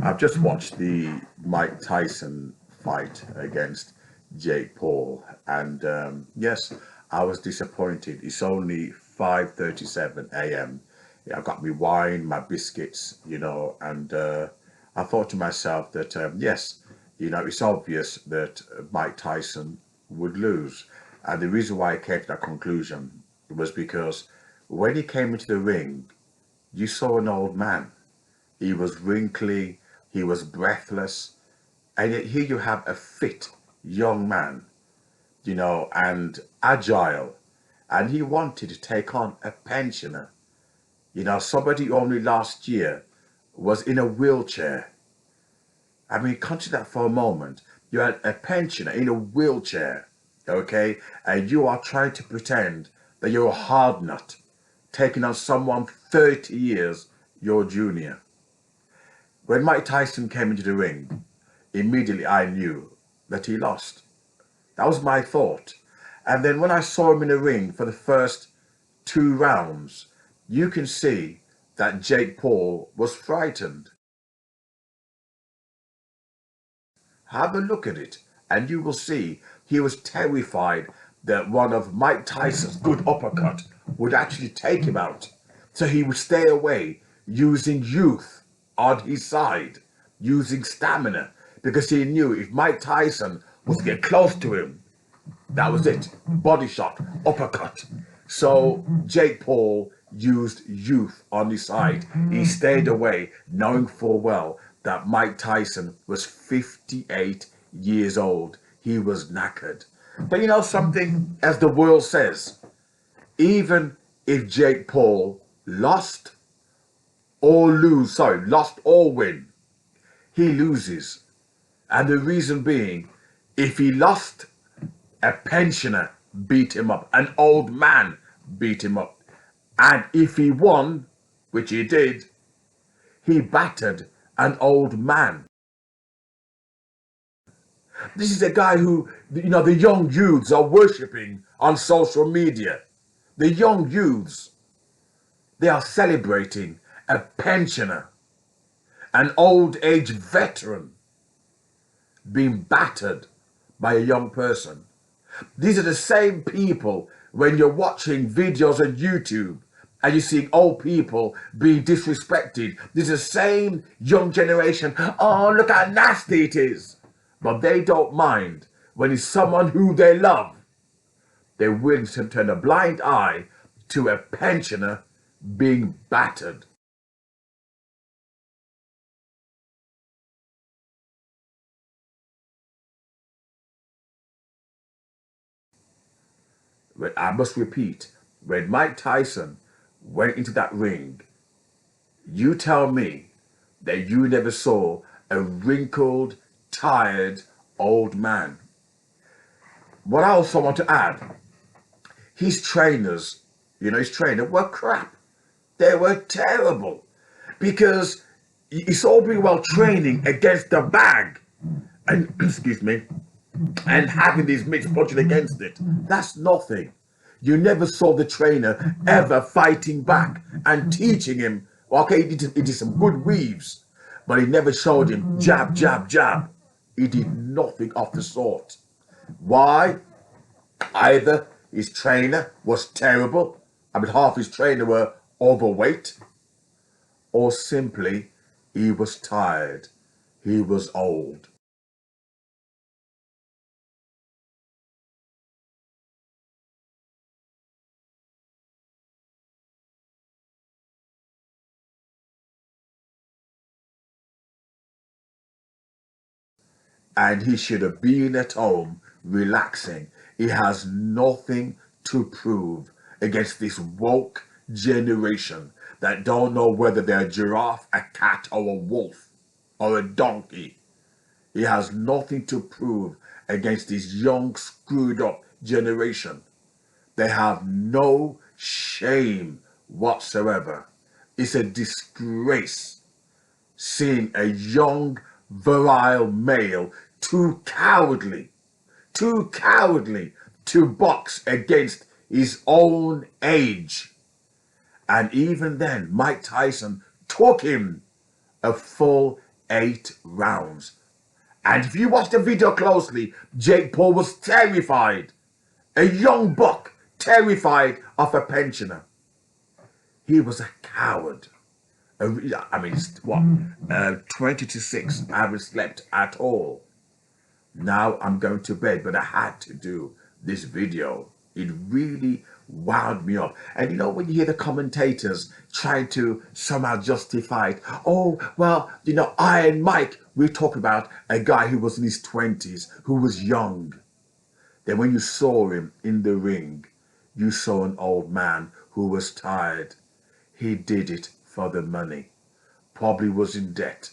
I've just watched the Mike Tyson fight against Jake Paul, and yes, I was disappointed. It's only 5:37 a.m. I've got my wine, my biscuits, and I thought to myself that yes, it's obvious that Mike Tyson would lose, and the reason why I came to that conclusion was because when he came into the ring, you saw an old man. He was wrinkly, he was breathless, and yet here you have a fit young man, and agile, and he wanted to take on a pensioner, somebody who only last year was in a wheelchair. I mean, consider that for a moment. You had a pensioner in a wheelchair, okay, and you are trying to pretend that you're a hard nut, taking on someone 30 years your junior. When Mike Tyson came into the ring, immediately I knew that he lost. That was my thought. And then when I saw him in the ring for the first two rounds, you can see that Jake Paul was frightened. Have a look at it, and you will see he was terrified that one of Mike Tyson's good uppercut would actually take him out. So he would stay away, using youth on his side, using stamina, because he knew if Mike Tyson was to get close to him, that was it. Body shot, uppercut. So Jake Paul used youth on his side. He stayed away, knowing full well that Mike Tyson was 58 years old. He was knackered. But you know something, as the world says, even if Jake Paul lost lost or win, he loses. And the reason being, if he lost, a pensioner beat him up, an old man beat him up. And if he won, which he did, he battered an old man. This is a guy who, the young youths are worshipping on social media. The young youths, they are celebrating a pensioner, an old age veteran being battered by a young person. These are the same people when you're watching videos on YouTube and you're seeing old people being disrespected. This is the same young generation. Oh, look how nasty it is. But they don't mind when it's someone who they love. They're willing to turn a blind eye to a pensioner being battered. But I must repeat, when Mike Tyson went into that ring, you tell me that you never saw a wrinkled, tired old man. What I also want to add, his trainers, his trainer were crap. They were terrible because it's all very well training against the bag and, excuse me, and having these mitts punching against it. That's nothing. You never saw the trainer ever fighting back and teaching him. Okay, he did some good weaves, but he never showed him jab, jab, jab. He did nothing of the sort. Why? Either his trainer was terrible, I mean, half his trainer were overweight, or simply he was tired. He was old. And he should have been at home relaxing. He has nothing to prove against this woke generation that don't know whether they're a giraffe, a cat, or a wolf, or a donkey. He has nothing to prove against this young, screwed up generation. They have no shame whatsoever. It's a disgrace seeing a young, virile male too cowardly to box against his own age. And even then, Mike Tyson took him a full 8 rounds. And if you watch the video closely, Jake Paul was terrified. A young buck, terrified of a pensioner. He was a coward. I mean, what? 20 to 6. I haven't slept at all. Now I'm going to bed, but I had to do this video. It really wound me up. And you know, when you hear the commentators trying to somehow justify it, oh, well, you know, Iron Mike, we're talking about a guy who was in his 20s, who was young. Then when you saw him in the ring, you saw an old man who was tired. He did it for the money. Probably was in debt.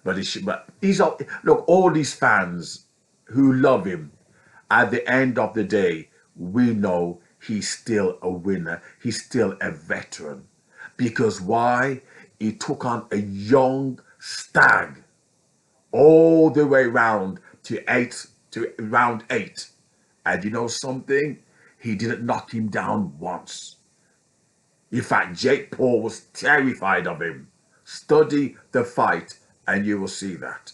But he's all, look, all these fans who love him, at the end of the day, we know he's still a winner. He's still a veteran. Because why? He took on a young stag all the way round to round 8. And you know something? He didn't knock him down once. In fact, Jake Paul was terrified of him. Study the fight and you will see that.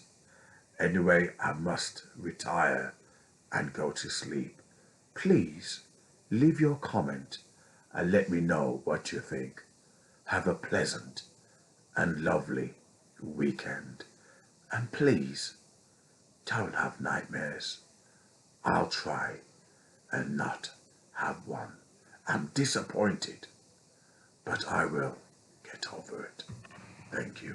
Anyway, I must retire and go to sleep. Please leave your comment and let me know what you think. Have a pleasant and lovely weekend. And please don't have nightmares. I'll try and not have one. I'm disappointed, but I will get over it. Thank you.